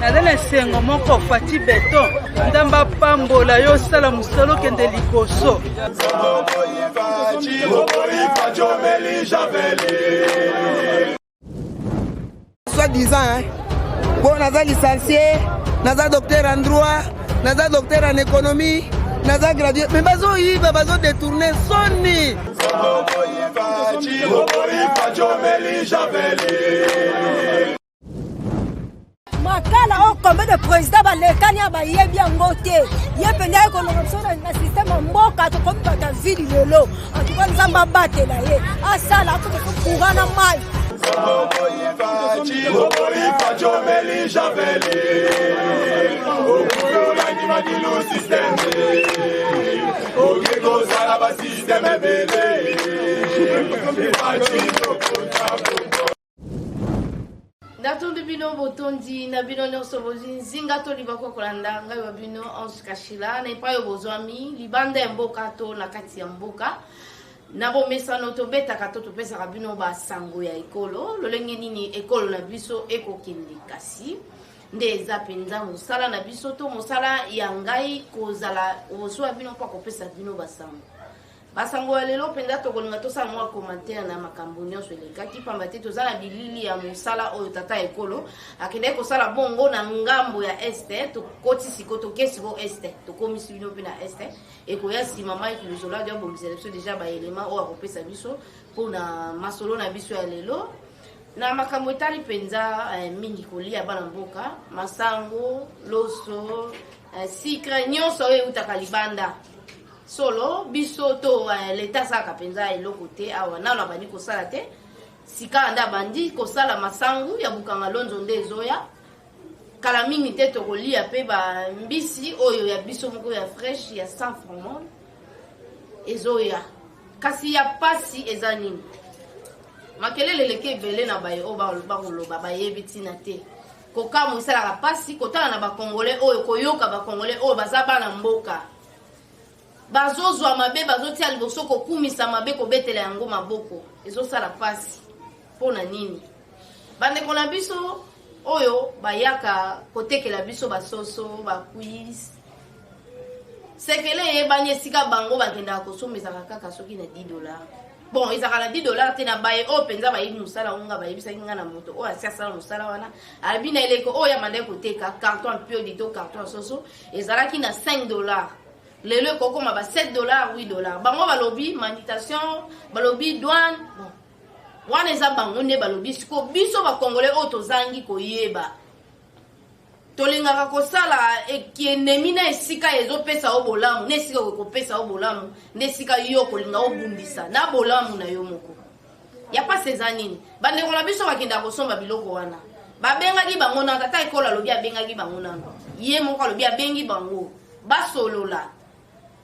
Nadana sengo moko fati beton. Ndamba pambola yo sala musolo kende likoso. Soi-disant, hein. Bon, naza licencié, naza docteur en droit, naza docteur en économie, naza gradué. Mais bazo yiba, bazo détourner soni. Makala o combien de présidents balekani abayebi yango te ye penda économie na système mboka to comme ta ville lelo en tout cas nzamba batela ye asala ko kugana mai Dato de bino botondi na bino nyonso bozi zinga to libako kolanda ngai wa bino on kashila na epai obozwami libanda ya mboka to na kati ya mboka na bomesano to betaka to topesaka bino basango ya ekolo lolenge nini ekolo na biso ekokende kasi nde eza penza mosala na biso to mosala ya ngai kozala ozwa bino mpo kopesa bino basango basango lelo penza to kolinga to sala mwa commentaire na makambo nyonso elekaki pamba te tozala bilili ya mosala oyo tata ekolo akende kosala bongo na ngambo ya este to koti siko to kesiko este to komisi bino pe na este ekoya sima mai kulizolo ya bomisa biso déjà ba élément oyo akopesa biso pona masolo na biso ya lelo na makambo etali penza mingi kolia bana mboka masango loso sikre nyonso oyo utaka libanda solo biso to l'état saka penza eloko te awa nalo bandi kosala te sika anda bandi kosala masangu ya bukanga lonzo nde ezoya kala mingi te tokolia pe ba mbisi oyo ya biso moko ya fresh ya sans fromage ezoya kasi ya pasi eza nini makelele leke ebele na baye o bakoloba bayebi tina te koka mosalaka pasi kotala na bakongole oyo koyoka bakongole oyo baza bana mboka bazozwa mabe bazotia liboso kokumisa mabe kobetela yango maboko ezosala pasi pona nini bandeko na biso oyo bayaka kotekela biso basoso bakuis sekele yebani esika bango bakendaka kosomesaka kaka soki na $10 bon ezaka na $10 te na baye oyo penza bayebi mosala onga bayebisaki nga na moto oyo asi asala mosala wana alobi na eleko oyo amandaki koteka carton piodi to carton soso ezalaki na $5 lelo ekokoma ba $7 $8 bango balobi manutention balobi douane bon wana eza bango nde balobi siko biso bakongole oyo tozangi koyeba tolingaka kosala ekienemi na esika ezopesa o bolamu na esika okopesa o bolamu na esika yo kolinga obundisa na bolamu na yo moko ya pasi eza nini bandeko na biso bakendaka kosomba biloko wana babengaki bango na tata ekolo alobi abengaki bango nano ye moko alobi abengi bango basolola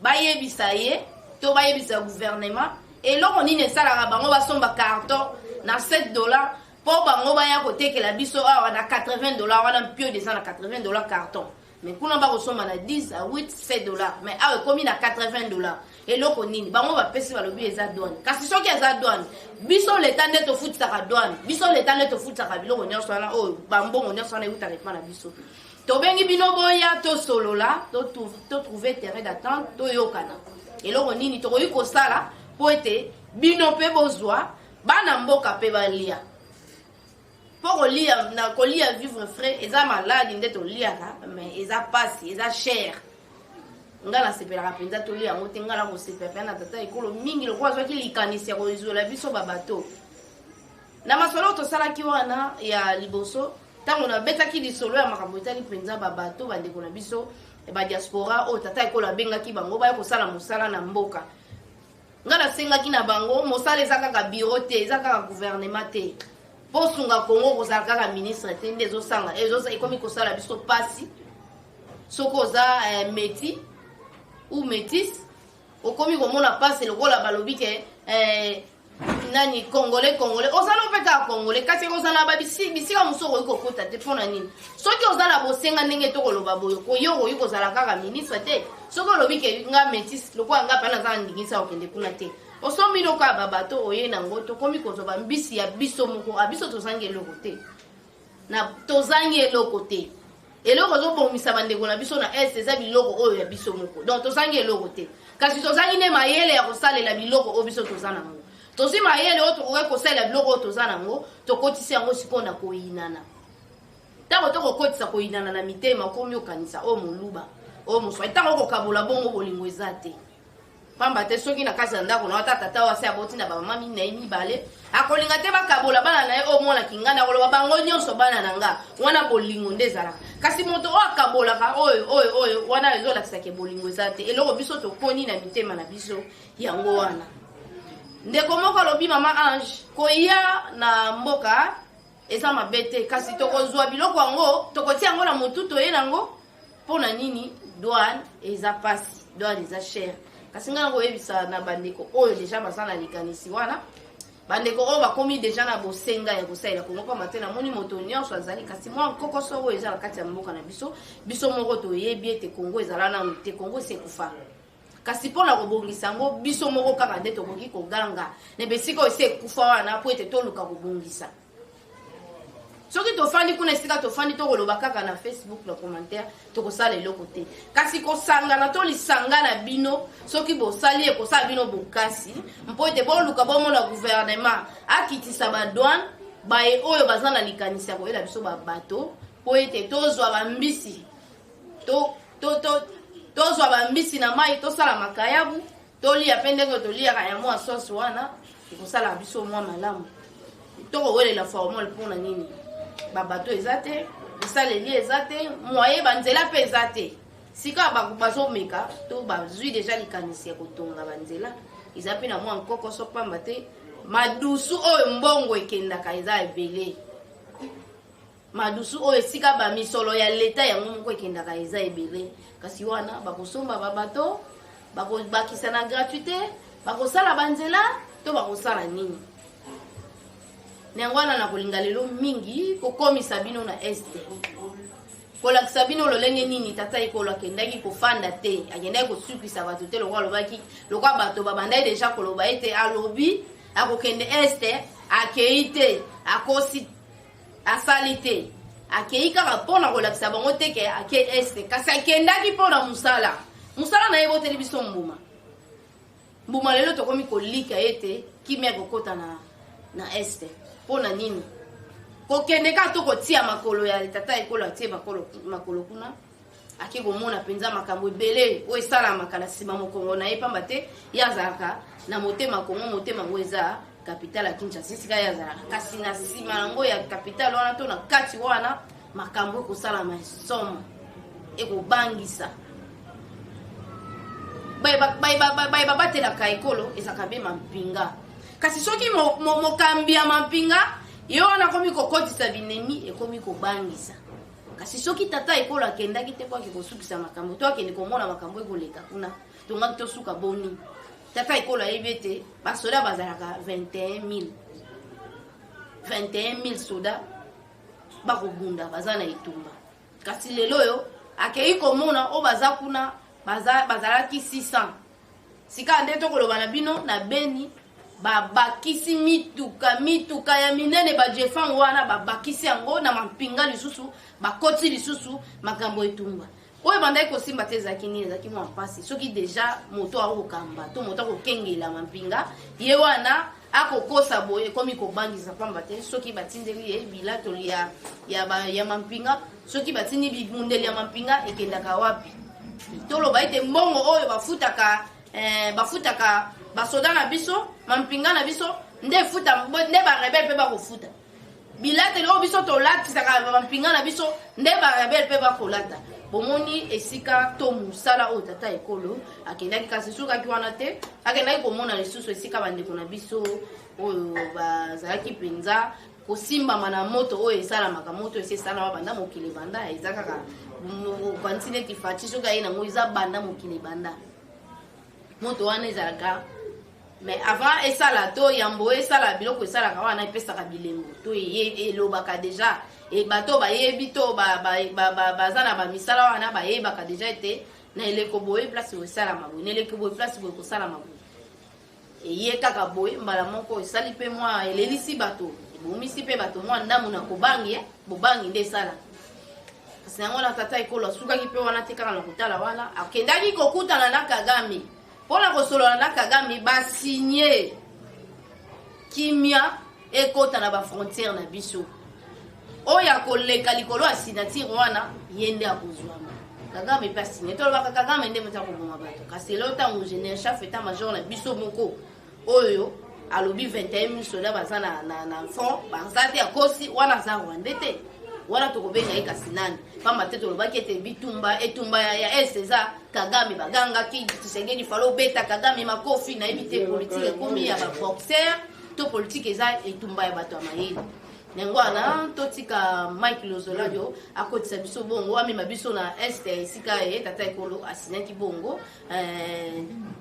bayebisa ye to bayebisa gouvernement eloko nini esalaka bango basomba carton na $7 po bango baya kotekela biso awa na $80 wana mpio deza na $80 carton mais kuna bakosomba na 10 à 8 $7 mais awa ekomi na $80 eloko nini bango bapesi balobi eza douane kasi soki eza douane biso leta nde tofutisaka douane biso leta nde tofutisaka biloko nyonso wana oyo bambongo nyonso wana eutaka epa na biso tobengi bino boya tosolola to trouver terrain d'attente toyokana eloko nini tokoki kosala po ete bino mpe bozwa bana mboka mpe balia po kolia na kolia vivre frais eza maladi nde toliaka mais eza pasi eza cher nga nasepelaka mpenza tolia yango te nga na kosepela na tata ekolo mingi lokola azwaki likanisi ya koizola biso babato na masolo tosalaki wana ya liboso ntango nabetaki lisolo ya makambo etali mpenza babato bandeko na biso badiaspora oyo tata ekolo abengaki bango baya kosala mosala na mboka nga nasengaki na bango mosala eza kaka biro te eza kaka gouvernement te po sunga kongo kozala kaka ministre te nde ezosanga ekomi kosala biso pasi soki oza meti ou métis okomi komona pasi lokola balobi ke nani congolais ozala mpe kaka congolais kasi ozala bisika mosu okoki kokota te mpona nini soki ozala bosenga ndenge tokoloba boyo koyo okoki kozala kaka ministre te soki olobi ke nga métis lokola nga mpe nazala ndingisa okende kuna te osombi lokola babato oye nango tokomi kozoba mbisi ya biso moko abiso tozangi eloko te na tozangi eloko te eloko ozobongisa bandeko na biso na este eza biloko oyo ya biso moko donc tozangi eloko te kasi tozangi ne mayele ya kosalela biloko oyo biso toza nango tozi mayele oyo tokoki kosalela biloko oyo toza nango tokotisi yango sikoyo na koyinana ntango tokokotisa koyinana na mitema okomi okanisa oyo moluba oyo moswai ntango okokabola bongo bolingo eza te pamba te soki na kasi ya ndako na wata tata wase aboti na bamama minei mibale akolinga te bakabola bana na ye oyo mwana kingana akoloba bango nyonso bana na nga wana bolingo nde ezalaka kasi moto oyo akabolaka oyo wana ezolakisaka bolingo eza te eloko biso tokoni na mitema na biso yango wana ndeko moko alobi mama Ange koya na mboka eza mabe te kasi tokozwa biloko yango tokotia yango na motu toye nango mpo na nini douane eza pasi douane eza cher kasi nga koyebisa na bandeko oyo deja baza na likanisi wana bandeko oyo bakomi deja na bosenga ya kosalela kongo pamba te namoni moto nyonso azali kasi mwa nkokoso oyo eza na kati ya mboka na biso moko toyebi ete kongo ezala nanu te kongo esekufa kasi mpona kobongisa yango biso moko kaka nde tokoki koganga nebe esika oyo esekufa wana mpo ete toluka kobongisa soki tofandi kuna esika tofandi tokoloba kaka na Facebook na commentaire tokosala eloko te kasi kosangana to lisanga na bino soki bosali ekosala bino bokasi mpo ete boluka bomona gouvernement akitisa badouane baye oyo baza na likanisi ya koyela biso babato mpo ete tozwa bambisi tozwa bambisi na mai tosala makayabu tolia mpe ndenge toliaka ya mwa sosi wana ekosala biso mwa malamu tokowelela formule mpona nini babato eza te esaleli eza te moye banzela mpe eza te sika bazomeka to bazwi deja likanisi ya kotonga banzela eza mpe na mwa nkokoso pamba te madusu oyo mbongo ekendaka eza ebele madusu oyo esika bamisolo ya leta yango moko ekendaka eza ebele kasi wana bakosomba babato bakobakisa na gratuité bakosala banzela to bakosala nini nangwana na kolinga lelo mingi kokomisa bino na este kolakisa bino lolenge nini tata ekolo akendaki kofanda te akendaki kosukisa bato te lokwa alobaki lokwa bato babandai deja koloba ete alobi akokende este akei te akosi asali te akei kaka mpona kolakisa bango teke ake este kasi akendaki mpona mosala na ye boteli biso mbuma lelo tokomi kolika ete kimia kokota na este pona nini kokende ka to kotia makolo ya tata ekolo atie makolo kuna ake komona penza makambo ebele o esala makala sima mokongo na ye pamba te yazaka na motema kongo motema ngo eza capitale ya Kinshasa sika yazaka kasi na sima nango ya capitale wana to na kati wana makambo ekosala masomo ekobangisa bai babatelaka ekolo ezaka be mampinga kasi soki mokambi ya mampinga yo wana komi kokotisa binemi ekomi kobangisa kasi soki tata ekolo akendaki te po akekosukisa makambo to akende komona makambo ekoleka kuna tongaki tosuka boni tata ekolo ayebi ete basoda bazalaka 21 000 soda bakobunda baza na etumba kasi lelo oyo akei komona o baza kuna bazalaki 600 sika nde tokoloba na bino na Beni babakisi mituka ya minene bajefan wana babakisi yango na mampinga lisusu bakoti lisusu makambo etumba oyo bandai kosimba te ezaki nini ezaki mwa mpasi soki deja moto akokamba to moto akokengela mampinga ye wana akokosa boye komi kobangisa pamba te soki batindeli ye bilatoli ya mampinga soki batindi bibundeli ya mampinga ekendaka wapi toloba ete mbongo oyo bafutaka basoda na biso mampinga na biso nde barebele mpe bakofuta bilateli oyo biso tolatisaka mampinga na biso nde barebele mpe bakolata bomoni esika to musala oyo tata ekolo akendaki kasi sukaki wana te akendaki komona lisusu esika bandeko na biso oyo bazalaki mpenza kosimbama na moto oyo esalamaka moto esi esalama banda mokili banda eza kaka kwanti neti faci soki aye nango eza banda mokili banda moto wana ezalaka mais avant esala to yambo esala biloko esalaka wana epesaka bilembo to elobaka deja bato bayebi to baza na bamisala wana bayebaka deja ete na eleko boye place oesalama boye na eleko boye place boye kosalama boye eye kaka boye mbala moko esali mpe mwa elelisi bato ebomisi mpe bato mwa ndamu na kobangi bobangi nde esala kasi yango na tata ekolo asukaki mpe wana te kaka na kotala wana akendaki kokutana na Kagame mpona kosolola na Kagame basinye kimia ekota na bafrontière na biso oyo akoleka likolo ya signature wana ye nde akozwama Kagame mpe asinye tolobaka Kagame nde moto akoboma bato kasi lelo ntango général chef état major na biso moko oyo alobi 21 000 soldats baza na front baza te akosi wana aza rwande te wana tokobenga ye kasi nani pamba te tolobaki ete etumba ya eza Kagame bagangaki Tshisekedi falo beta Kagame makofi nayebi te politique ekomi ya baboxer to politique eza etumba ya bato ya mayele yango wana totika Mike Lozoladio akotisa biso bongo amema biso na este esika ye tata ekolo asinaki bongo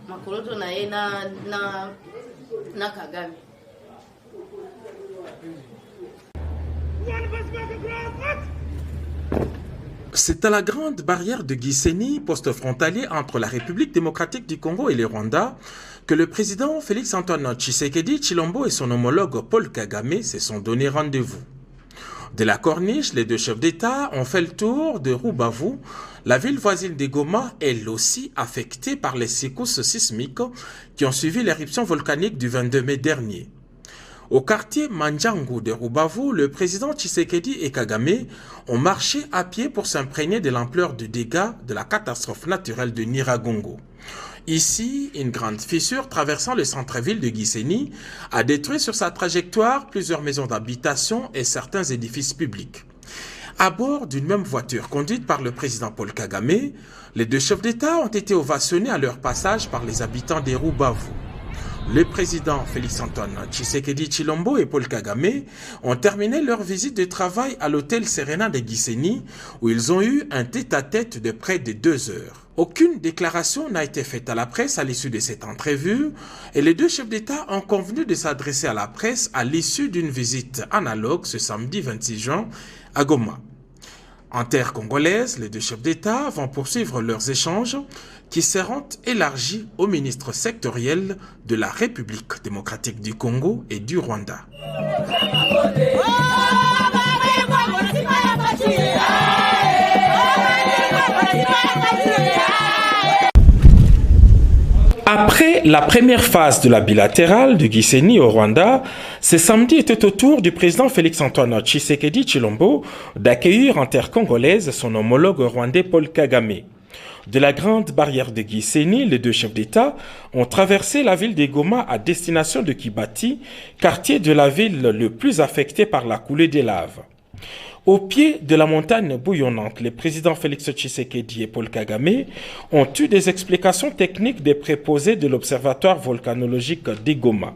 makoloto na ye na Kagame. C'est à la grande barrière de Gisenyi, poste frontalier entre la République démocratique du Congo et le Rwanda, que le président Félix-Antoine Tshisekedi Tshilombo et son homologue Paul Kagame se sont donné rendez-vous. De la Corniche, les deux chefs d'État ont fait le tour de Rubavu, la ville voisine de Goma, elle aussi affectée par les secousses sismiques qui ont suivi l'éruption volcanique du 22 mai dernier. Au quartier Mandjangu de Rubavu, le président Tshisekedi et Kagame ont marché à pied pour s'imprégner de l'ampleur du dégât de la catastrophe naturelle de Nyiragongo. Ici, une grande fissure traversant le centre-ville de Gisenyi a détruit sur sa trajectoire plusieurs maisons d'habitation et certains édifices publics. À bord d'une même voiture conduite par le président Paul Kagame, les deux chefs d'État ont été ovationnés à leur passage par les habitants de Rubavu. Le président Félix-Antoine Tshisekedi Tshilombo et Paul Kagame ont terminé leur visite de travail à l'hôtel Serena de Gisenyi où ils ont eu un tête-à-tête de près de 2 heures. Aucune déclaration n'a été faite à la presse à l'issue de cette entrevue et les deux chefs d'État ont convenu de s'adresser à la presse à l'issue d'une visite analogue ce samedi 26 juin à Goma. En terre congolaise, les deux chefs d'État vont poursuivre leurs échanges qui seront élargis aux ministres sectoriels de la République démocratique du Congo et du Rwanda. Après la première phase de la bilatérale de Gisenyi au Rwanda, ce samedi était au tour du président Félix-Antoine Tshisekedi Tshilombo d'accueillir en terre congolaise son homologue rwandais Paul Kagame. De la grande barrière de Gisenyi, les deux chefs d'État ont traversé la ville de Goma à destination de Kibati, quartier de la ville le plus affecté par la coulée des laves. Au pied de la montagne bouillonnante, les présidents Félix Tshisekedi et Paul Kagame ont eu des explications techniques des préposés de l'Observatoire volcanologique de Goma.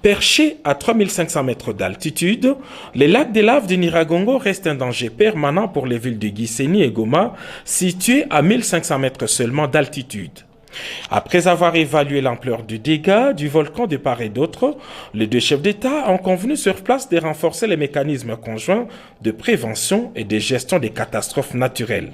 Perchés à 3500 mètres d'altitude, les lacs des laves de Nyiragongo restent un danger permanent pour les villes de Gisenyi et Goma, situées à 1500 mètres seulement d'altitude. Après avoir évalué l'ampleur du dégât du volcan de part et d'autre, les deux chefs d'État ont convenu sur place de renforcer les mécanismes conjoints de prévention et de gestion des catastrophes naturelles.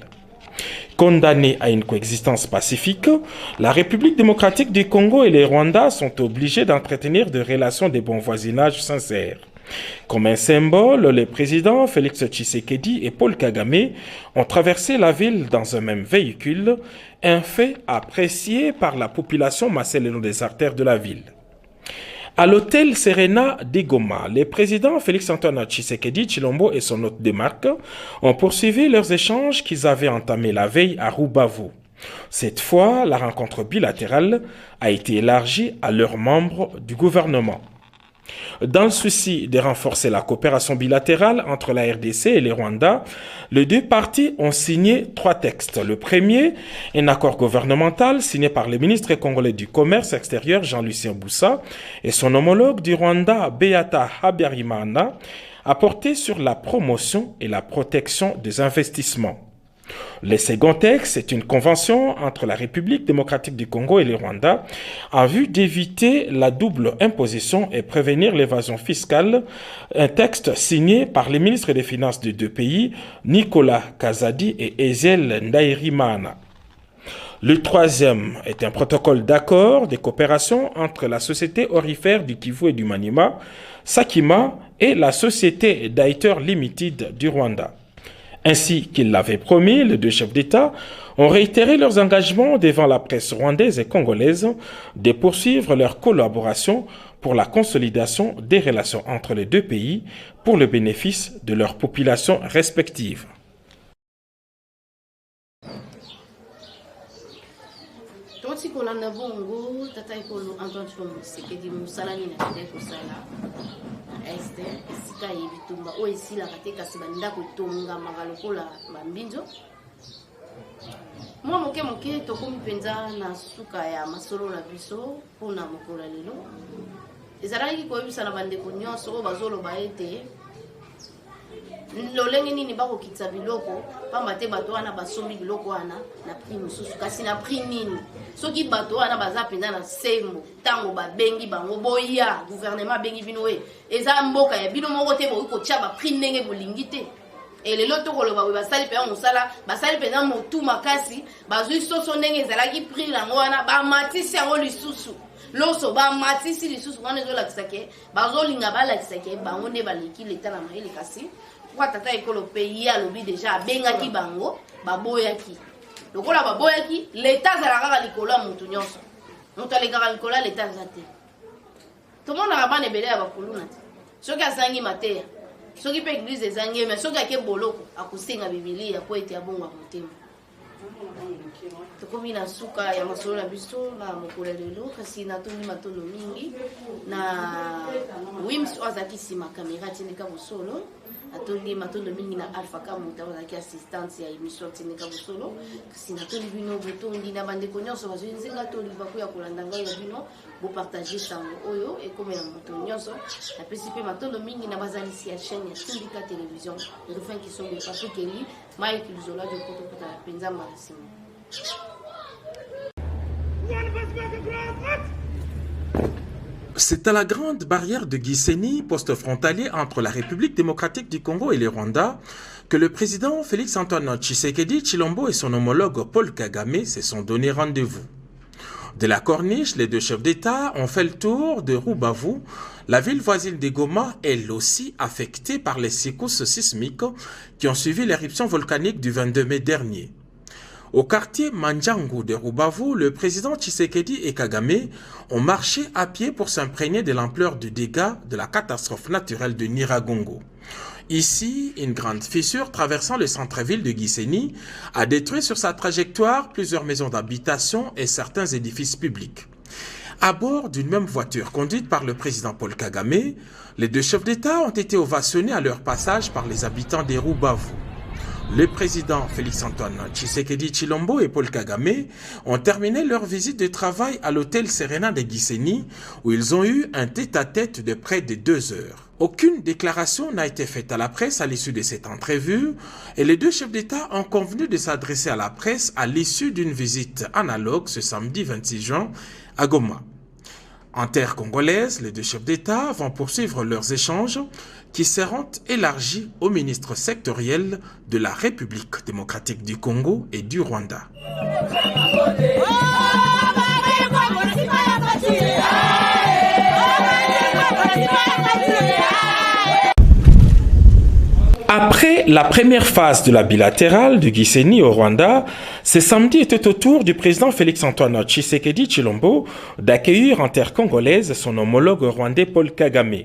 Condamnés à une coexistence pacifique, la République démocratique du Congo et le Rwanda sont obligés d'entretenir des relations de bon voisinage sincères. Comme un symbole, les présidents Félix Tshisekedi et Paul Kagame ont traversé la ville dans un même véhicule, un fait apprécié par la population massée le long des artères de la ville. À l'hôtel Serena de Goma, les présidents Félix-Antoine Tshisekedi Tshilombo et son hôte de marque ont poursuivi leurs échanges qu'ils avaient entamés la veille à Rubavu. Cette fois, la rencontre bilatérale a été élargie à leurs membres du gouvernement. Dans le souci de renforcer la coopération bilatérale entre la RDC et le Rwanda, les deux parties ont signé 3 textes. Le premier, un accord gouvernemental signé par le ministre congolais du Commerce extérieur Jean-Lucien Boussa et son homologue du Rwanda Beata Habyarimana, a porté sur la promotion et la protection des investissements. Le second texte est une convention entre la République démocratique du Congo et le Rwanda en vue d'éviter la double imposition et prévenir l'évasion fiscale, un texte signé par les ministres des Finances des deux pays, Nicolas Kazadi et Ezel Ndairimana. Le troisième est un protocole d'accord de coopération entre la société orifère du Kivu et du Maniema, Sakima, et la société Daiter Limited du Rwanda. Ainsi qu'ils l'avaient promis, les deux chefs d'État ont réitéré leurs engagements devant la presse rwandaise et congolaise de poursuivre leur collaboration pour la consolidation des relations entre les deux pays pour le bénéfice de leurs populations respectives. Toti kolanda bongo tata ekolo Antoine Tshisekedi musalani na kide kosala este esika yebitumba o esila kate kasi banda kotonga magalokola bambinzo mwa moke tokomi penza na suka ya masolo na biso pona mokola lelo ezalaki koyebisa na bandeko nyonso oyo bazoloba ete lolenge nini bakokitisa biloko pamba te bato wana basombi biloko wana na prix mosusu kasi na prix nini soki bato wana baza mpenza na sembo ntango babengi bango boya gouvernement abengi bino e eza mboka ya bino moko te boyi kotia baprix ndenge bolingi te elelo tokoloba boye basali mpenza mosala basali mpenza motu makasi bazwi soso ndenge ezalaki prix yango wana bamatisi yango lisusu loso bamatisi lisusu wana ezolakisa ke bazolinga balakisa ke bango nde baleki leta na mayele kasi kwa tata ekolo pays alobi deja abengaki bango baboyaki lokola baboyaki leta azalaka kaka likolo ya motu nyonso moto alekaka likolo ya leta aza te tomonaka bana ebele ya bakuluna te soki azangi mateya soki mpe eglise ezangi me soki ake boloko akosenga bibilia po ete abongwa motema tokomi na suka ya masolo na biso na mokolo lelo kasi natondi matondo mingi na wims oyo azalaki nsima kamera tindika bosolo atondi matondo mingi na Alpha Kamuta ozalaki assistance ya émission tindika bosolo kasi natondi bino botondi na bandeko nyonso bazwi nzenga toliba koya kolanda ngai ya bino bopartage sango oyo ekomela moto nyonso napesi mpe matondo mingi na bazalisi ya chaîne ya Tindika Télévision refin kisombe Patrick Eli Mike Luzola de kotokota penza marasimo. C'est à la grande barrière de Gisenyi, poste frontalier entre la République démocratique du Congo et le Rwanda, que le président Félix-Antoine Tshisekedi Tshilombo et son homologue Paul Kagame se sont donné rendez-vous. De la Corniche, les deux chefs d'État ont fait le tour de Rubavu, la ville voisine de Goma, elle aussi affectée par les secousses sismiques qui ont suivi l'éruption volcanique du 22 mai dernier. Au quartier Mandjangu de Rubavu, le président Tshisekedi et Kagame ont marché à pied pour s'imprégner de l'ampleur du dégât de la catastrophe naturelle de Nyiragongo. Ici, une grande fissure traversant le centre-ville de Gisenyi a détruit sur sa trajectoire plusieurs maisons d'habitation et certains édifices publics. À bord d'une même voiture conduite par le président Paul Kagame, les deux chefs d'État ont été ovationnés à leur passage par les habitants de Rubavu. Le président Félix-Antoine Tshisekedi Tshilombo et Paul Kagame ont terminé leur visite de travail à l'hôtel Serena de Gisenyi où ils ont eu un tête-à-tête de près de 2 heures. Aucune déclaration n'a été faite à la presse à l'issue de cette entrevue et les deux chefs d'État ont convenu de s'adresser à la presse à l'issue d'une visite analogue ce samedi 26 juin à Goma. En terre congolaise, les deux chefs d'État vont poursuivre leurs échanges qui seront élargis aux ministres sectoriels de la République démocratique du Congo et du Rwanda. Après la première phase de la bilatérale de Gisenyi au Rwanda, ce samedi était au tour du président Félix-Antoine Tshisekedi Tshilombo d'accueillir en terre congolaise son homologue rwandais Paul Kagame.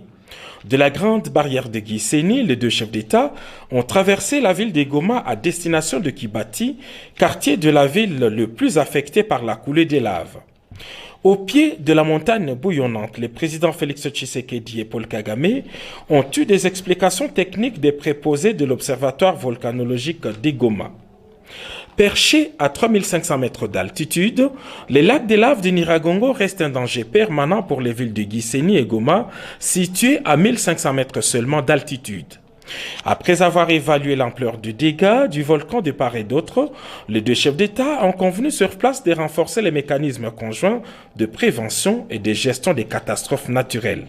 De la grande barrière de Gisenyi, les deux chefs d'État ont traversé la ville de Goma à destination de Kibati, quartier de la ville le plus affecté par la coulée des laves. Au pied de la montagne bouillonnante, les présidents Félix Tshisekedi et Paul Kagame ont eu des explications techniques des préposés de l'Observatoire volcanologique de Goma. Perchés à 3500 mètres d'altitude, les lacs des laves de Nyiragongo restent un danger permanent pour les villes de Gisenyi et Goma, situées à 1500 mètres seulement d'altitude. Après avoir évalué l'ampleur du dégât du volcan de part et d'autre, les deux chefs d'État ont convenu sur place de renforcer les mécanismes conjoints de prévention et de gestion des catastrophes naturelles.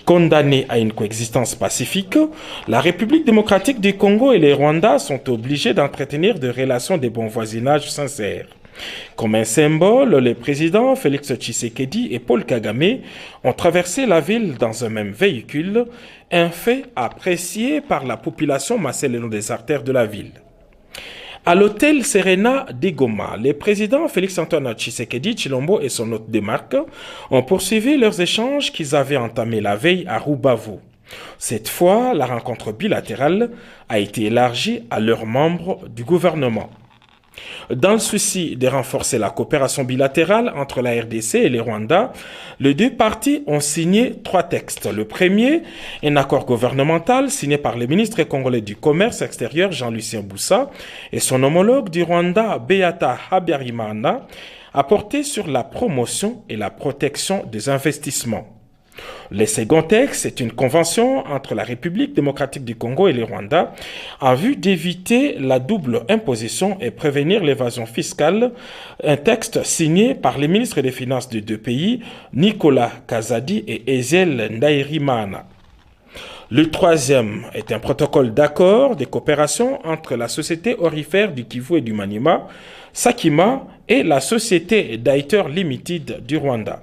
Condamnés à une coexistence pacifique, la République démocratique du Congo et le Rwanda sont obligés d'entretenir des relations de bon voisinage sincères. Comme un symbole, les présidents Félix Tshisekedi et Paul Kagame ont traversé la ville dans un même véhicule, un fait apprécié par la population massée le long des artères de la ville. À l'hôtel Serena de Goma, les présidents Félix-Antoine Tshisekedi Tshilombo et son hôte de marque ont poursuivi leurs échanges qu'ils avaient entamés la veille à Rubavu. Cette fois, la rencontre bilatérale a été élargie à leurs membres du gouvernement. Dans le souci de renforcer la coopération bilatérale entre la RDC et le Rwanda, les deux parties ont signé 3 textes. Le premier, un accord gouvernemental signé par le ministre congolais du Commerce extérieur Jean-Lucien Boussa et son homologue du Rwanda Beata Habyarimana, a porté sur la promotion et la protection des investissements. Le second texte est une convention entre la République démocratique du Congo et le Rwanda en vue d'éviter la double imposition et prévenir l'évasion fiscale, un texte signé par les ministres des Finances des deux pays, Nicolas Kazadi et Ezel Ndairimana. Le troisième est un protocole d'accord de coopération entre la société aurifère du Kivu et du Maniema, Sakima, et la société Daiter Limited du Rwanda.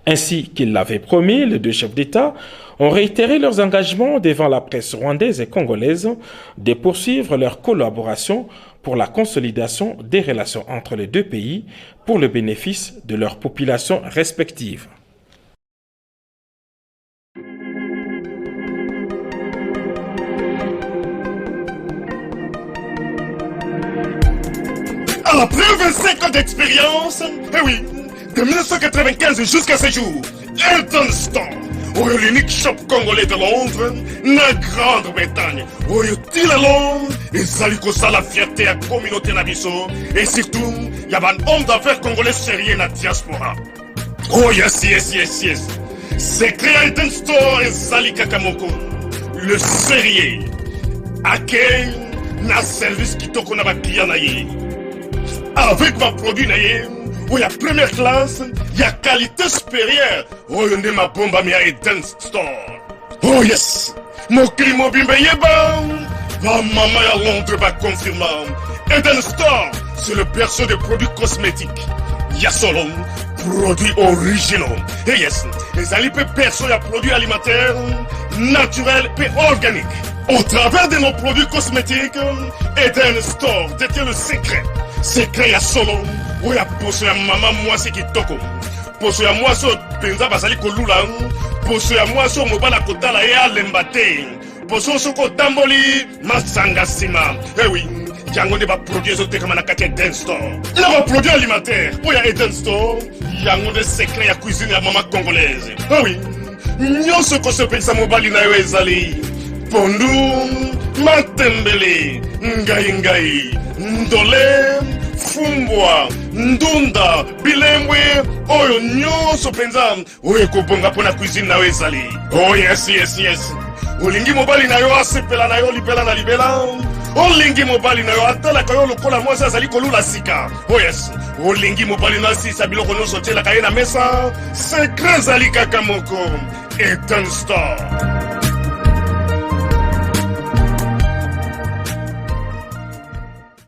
Ainsi qu'ils l'avaient promis, les deux chefs d'État ont réitéré leurs engagements devant la presse rwandaise et congolaise de poursuivre leur collaboration pour la consolidation des relations entre les deux pays pour le bénéfice de leurs populations respectives. Après 25 ans d'expérience, eh oui, de 1995 jusqu'à ce jour, Elton Store, l'unique shop congolais de Londres, la Grande-Bretagne, où il la Londres, et saliko ça la fierté à la communauté nabiso, et surtout, il y a un homme d'affaires congolais sérieux dans la diaspora. Oh yes, yes, yes, yes. C'est créé Elton Store et Zali Kakamoko, le sérieux, à quel na service qui toko na ba client na ye. Avec ma produit na ye, où il y a première classe, il y a qualité supérieure. Oh, il y a ma bombe à Eden Store. Oh yes, mon climat bimbe yeba. Ma maman à Londres va confirmer. Eden Store, c'est le berceau des produits cosmétiques. Il y a solo produits originaux. Et yes, les alipes perso et produits alimentaires, naturels et organiques. Au travers de nos produits cosmétiques, Eden Store détient le secret. Secret ya solo. où il y a poso ya maman moi c'est qui toko poso ya moi so penza basali kolula poso ya moi so mobala kotala ya lembate poso so ko tamboli masanga sima eh oui yango ne ba produit zo tekama na kati Eden Store na ba produit alimentaire où il y a Eden Store yango de secret ya cuisine ya maman congolaise eh oui nyonso ko se pensa mobali na yo ezali pondu matembele ngai ndole fumbwa ndunda bilembwe oyo nyonso penza oyo kobonga pona cuisine na yo ezali oh yes yes yes olingi mobali na yo asepela na yo libela na libela olingi mobali na yo atalaka yo lokola mwasi azali kolula sika oh yes olingi mobali na asisa biloko nyonso otielaka ye na mesa secret ezali kaka moko Eden Store.